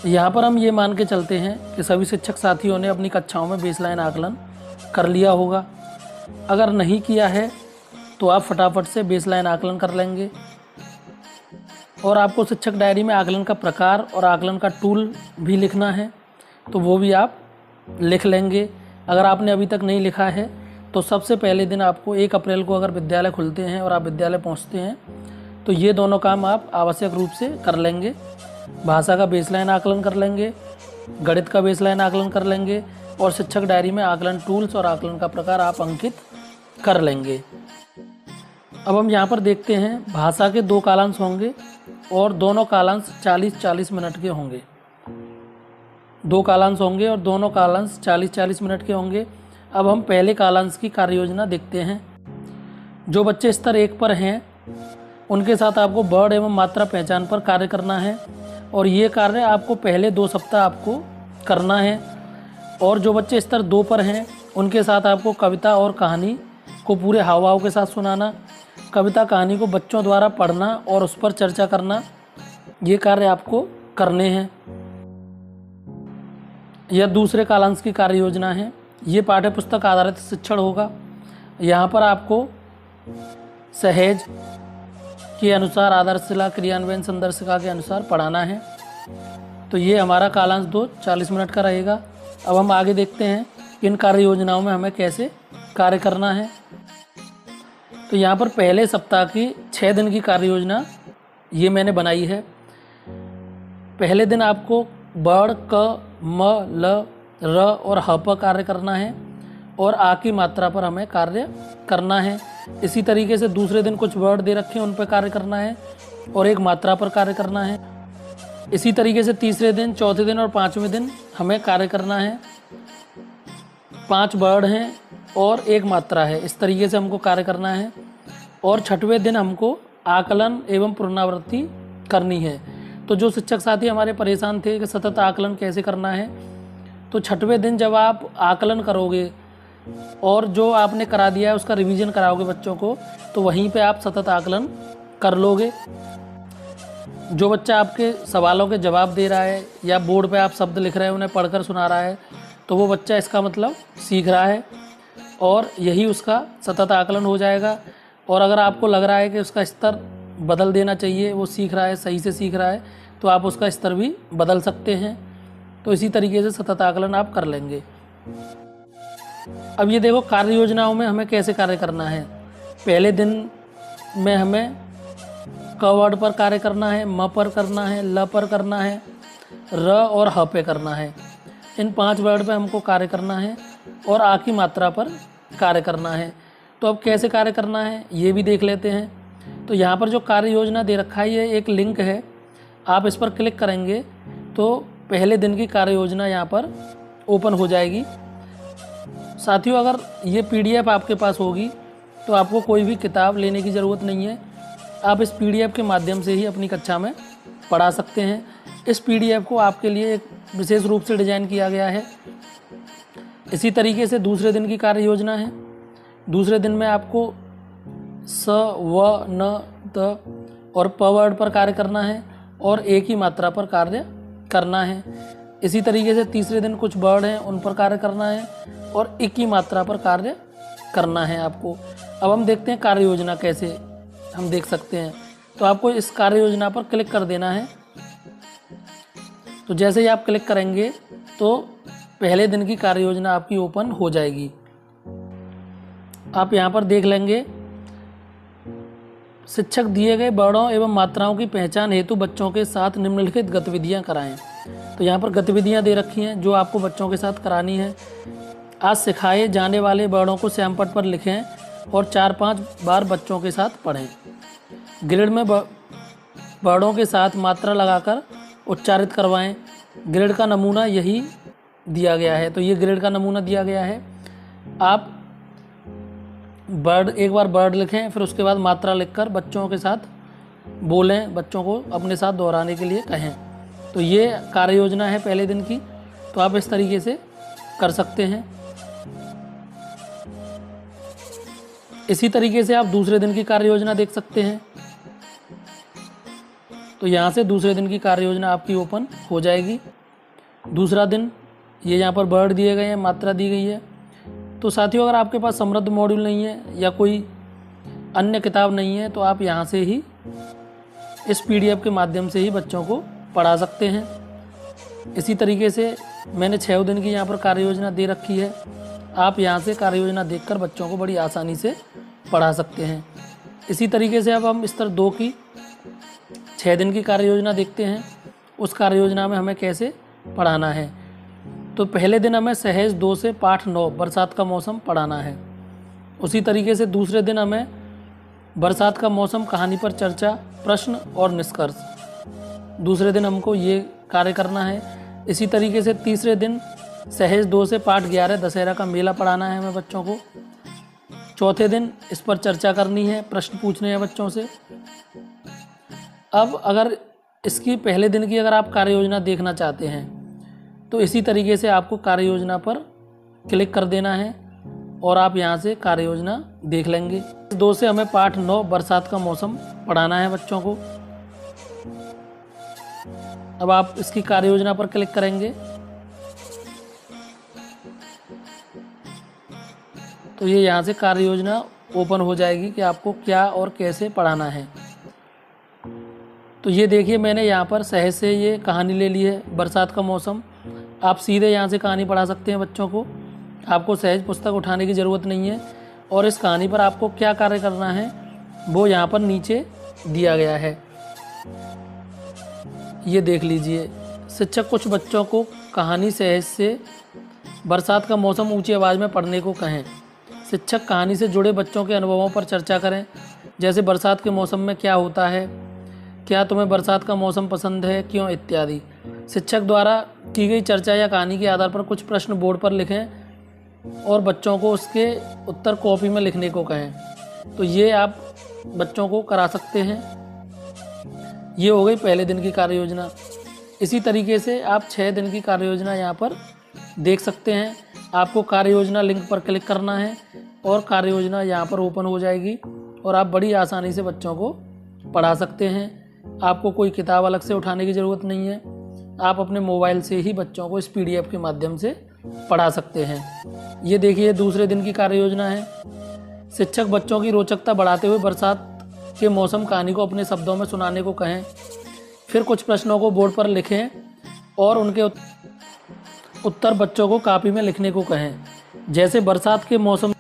यहाँ पर हम ये मान के चलते हैं कि सभी शिक्षक साथियों ने अपनी कक्षाओं में बेसलाइन आकलन कर लिया होगा। अगर नहीं किया है तो आप फटाफट से बेसलाइन आकलन कर लेंगे और आपको शिक्षक डायरी में आकलन का प्रकार और आकलन का टूल भी लिखना है, तो वो भी आप लिख लेंगे। अगर आपने अभी तक नहीं लिखा है तो सबसे पहले दिन आपको 1 अप्रैल को अगर विद्यालय खुलते हैं और आप विद्यालय पहुंचते हैं तो ये दोनों काम आप आवश्यक रूप से कर लेंगे। भाषा का बेसलाइन आकलन कर लेंगे, गणित का बेसलाइन आकलन कर लेंगे और शिक्षक डायरी में आकलन टूल्स और आकलन का प्रकार आप अंकित कर लेंगे। अब हम यहाँ पर देखते हैं भाषा के 2 कालांश होंगे और दोनों कालांश 40-40 मिनट के होंगे। 2 कालांश होंगे और दोनों कालांश 40-40 मिनट के होंगे। अब हम पहले कालांश की कार्य योजना देखते हैं। जो बच्चे स्तर 1 पर हैं उनके साथ आपको वर्ण एवं मात्रा पहचान पर कार्य करना है और ये कार्य आपको पहले 2 सप्ताह आपको करना है। और जो बच्चे स्तर 2 पर हैं उनके साथ आपको कविता और कहानी को पूरे हाव भाव के साथ सुनाना, कविता कहानी को बच्चों द्वारा पढ़ना और उस पर चर्चा करना, ये कार्य आपको करने हैं। यह दूसरे कालांश की कार्य योजना है। ये पाठ्य पुस्तक आधारित शिक्षण होगा। यहाँ पर आपको सहज के अनुसार आधारशिला क्रियान्वयन संदर्शिका के अनुसार पढ़ाना है। तो ये हमारा कालांश 2 40 मिनट का रहेगा। अब हम आगे देखते हैं कि इन कार्य योजनाओं में हमें कैसे कार्य करना है। तो यहाँ पर पहले सप्ताह की 6 दिन की कार्य योजना ये मैंने बनाई है। पहले दिन आपको बड़, क, म, ल, र और ह पर कार्य करना है और आ की मात्रा पर हमें कार्य करना है। इसी तरीके से दूसरे दिन कुछ वर्ड दे रखे हैं उन पर कार्य करना है और एक मात्रा पर कार्य करना है। इसी तरीके से तीसरे दिन, चौथे दिन और 5वें दिन हमें कार्य करना है। 5 वर्ड हैं और 1 मात्रा है, इस तरीके से हमको कार्य करना है। और 6वें दिन हमको आकलन एवं पुनरावृत्ति करनी है। तो जो शिक्षक साथी हमारे परेशान थे कि सतत आकलन कैसे करना है, तो 6वें दिन जब आप आकलन करोगे और जो आपने करा दिया है उसका रिवीजन कराओगे बच्चों को, तो वहीं पे आप सतत आकलन कर लोगे। जो बच्चा आपके सवालों के जवाब दे रहा है या बोर्ड पे आप शब्द लिख रहे हैं उन्हें पढ़कर सुना रहा है, तो वो बच्चा इसका मतलब सीख रहा है और यही उसका सतत आकलन हो जाएगा। और अगर आपको लग रहा है कि उसका स्तर बदल देना चाहिए, वो सीख रहा है, सही से सीख रहा है, तो आप उसका स्तर भी बदल सकते हैं। तो इसी तरीके से सतत आकलन आप कर लेंगे। अब ये देखो कार्य योजनाओं में हमें कैसे कार्य करना है। पहले दिन में हमें क वर्ड पर कार्य करना है, म पर करना है, ल पर करना है, र और ह पे करना है। इन 5 वर्ड पे हमको कार्य करना है और आ की मात्रा पर कार्य करना है। तो अब कैसे कार्य करना है ये भी देख लेते हैं। तो यहाँ पर जो कार्य योजना दे रखा है ये एक लिंक है, आप इस पर क्लिक करेंगे तो पहले दिन की कार्य योजना यहाँ पर ओपन हो जाएगी। साथियों, अगर ये PDF आपके पास होगी तो आपको कोई भी किताब लेने की ज़रूरत नहीं है, आप इस PDF के माध्यम से ही अपनी कक्षा में पढ़ा सकते हैं। इस PDF को आपके लिए एक विशेष रूप से डिज़ाइन किया गया है। इसी तरीके से दूसरे दिन की कार्य योजना है। दूसरे दिन में आपको स, व, न, त और प वर्ड पर कार्य करना है और एक ही मात्रा पर कार्य करना है। इसी तरीके से तीसरे दिन कुछ वर्ड हैं उन पर कार्य करना है और एक ही मात्रा पर कार्य करना है आपको। अब हम देखते हैं कार्य योजना कैसे हम देख सकते हैं। तो आपको इस कार्य योजना पर क्लिक कर देना है। तो जैसे ही आप क्लिक करेंगे तो पहले दिन की कार्य योजना आपकी ओपन हो जाएगी। आप यहाँ पर देख लेंगे, शिक्षक दिए गए वर्णों एवं मात्राओं की पहचान हेतु बच्चों के साथ निम्नलिखित गतिविधियाँ कराएं। तो यहाँ पर गतिविधियाँ दे रखी हैं जो आपको बच्चों के साथ करानी है। आज सिखाए जाने वाले वर्णों को श्यामपट्ट पर लिखें और 4-5 बार बच्चों के साथ पढ़ें। ग्रिड में वर्णों के साथ मात्रा लगाकर उच्चारित करवाएं। ग्रिड का नमूना यही दिया गया है। तो ये ग्रिड का नमूना दिया गया है। आप एक बार वर्ड लिखें, फिर उसके बाद मात्रा लिखकर बच्चों के साथ बोलें, बच्चों को अपने साथ दोहराने के लिए कहें। तो ये कार्य योजना है पहले दिन की। तो आप इस तरीके से कर सकते हैं। इसी तरीके से आप दूसरे दिन की कार्य योजना देख सकते हैं। तो यहाँ से दूसरे दिन की कार्य योजना आपकी ओपन हो जाएगी। दूसरा दिन, ये यहाँ पर वर्ड दिए गए हैं, मात्रा दी गई है। तो साथियों, अगर आपके पास समृद्ध मॉड्यूल नहीं है या कोई अन्य किताब नहीं है तो आप यहाँ से ही इस PDF के माध्यम से ही बच्चों को पढ़ा सकते हैं। इसी तरीके से मैंने 6 दिन की यहाँ पर कार्य योजना दे रखी है। आप यहाँ से कार्य योजना देखकर बच्चों को बड़ी आसानी से पढ़ा सकते हैं। इसी तरीके से अब हम स्तर 2 की 6 दिन की कार्य योजना देखते हैं। उस कार्य योजना में हमें कैसे पढ़ाना है। तो पहले दिन हमें सहज 2 से पाठ 9 बरसात का मौसम पढ़ाना है। उसी तरीके से दूसरे दिन हमें बरसात का मौसम कहानी पर चर्चा, प्रश्न और निष्कर्ष, दूसरे दिन हमको ये कार्य करना है। इसी तरीके से तीसरे दिन सहज 2 से पाठ 11 दशहरा का मेला पढ़ाना है हमें बच्चों को। चौथे दिन इस पर चर्चा करनी है, प्रश्न पूछने हैं बच्चों से। अब अगर इसकी पहले दिन की अगर आप कार्य योजना देखना चाहते हैं तो इसी तरीके से आपको कार्य योजना पर क्लिक कर देना है और आप यहाँ से कार्य योजना देख लेंगे। 2 से हमें पाठ 9 बरसात का मौसम पढ़ाना है बच्चों को। अब आप इसकी कार्य योजना पर क्लिक करेंगे तो ये यहाँ से कार्य योजना ओपन हो जाएगी कि आपको क्या और कैसे पढ़ाना है। तो ये देखिए, मैंने यहाँ पर सहज से ये कहानी ले ली है, बरसात का मौसम। आप सीधे यहाँ से कहानी पढ़ा सकते हैं बच्चों को। आपको सहज पुस्तक उठाने की ज़रूरत नहीं है। और इस कहानी पर आपको क्या कार्य करना है वो यहाँ पर नीचे दिया गया है, ये देख लीजिए। शिक्षक कुछ बच्चों को कहानी सहज से बरसात का मौसम ऊंची आवाज़ में पढ़ने को कहें। शिक्षक कहानी से जुड़े बच्चों के अनुभवों पर चर्चा करें, जैसे बरसात के मौसम में क्या होता है, क्या तुम्हें बरसात का मौसम पसंद है, क्यों, इत्यादि। शिक्षक द्वारा की गई चर्चा या कहानी के आधार पर कुछ प्रश्न बोर्ड पर लिखें और बच्चों को उसके उत्तर कॉपी में लिखने को कहें। तो ये आप बच्चों को करा सकते हैं। ये हो गई पहले दिन की कार्य योजना। इसी तरीके से आप 6 दिन की कार्य योजना यहाँ पर देख सकते हैं। आपको कार्य योजना लिंक पर क्लिक करना है और कार्य योजना यहाँ पर ओपन हो जाएगी और आप बड़ी आसानी से बच्चों को पढ़ा सकते हैं। आपको कोई किताब अलग से उठाने की ज़रूरत नहीं है। आप अपने मोबाइल से ही बच्चों को इस PDF के माध्यम से पढ़ा सकते हैं। ये देखिए, दूसरे दिन की कार्य योजना है। शिक्षक बच्चों की रोचकता बढ़ाते हुए बरसात के मौसम कहानी को अपने शब्दों में सुनाने को कहें। फिर कुछ प्रश्नों को बोर्ड पर लिखें और उनके उत्तर बच्चों को कॉपी में लिखने को कहें। जैसे बरसात के मौसम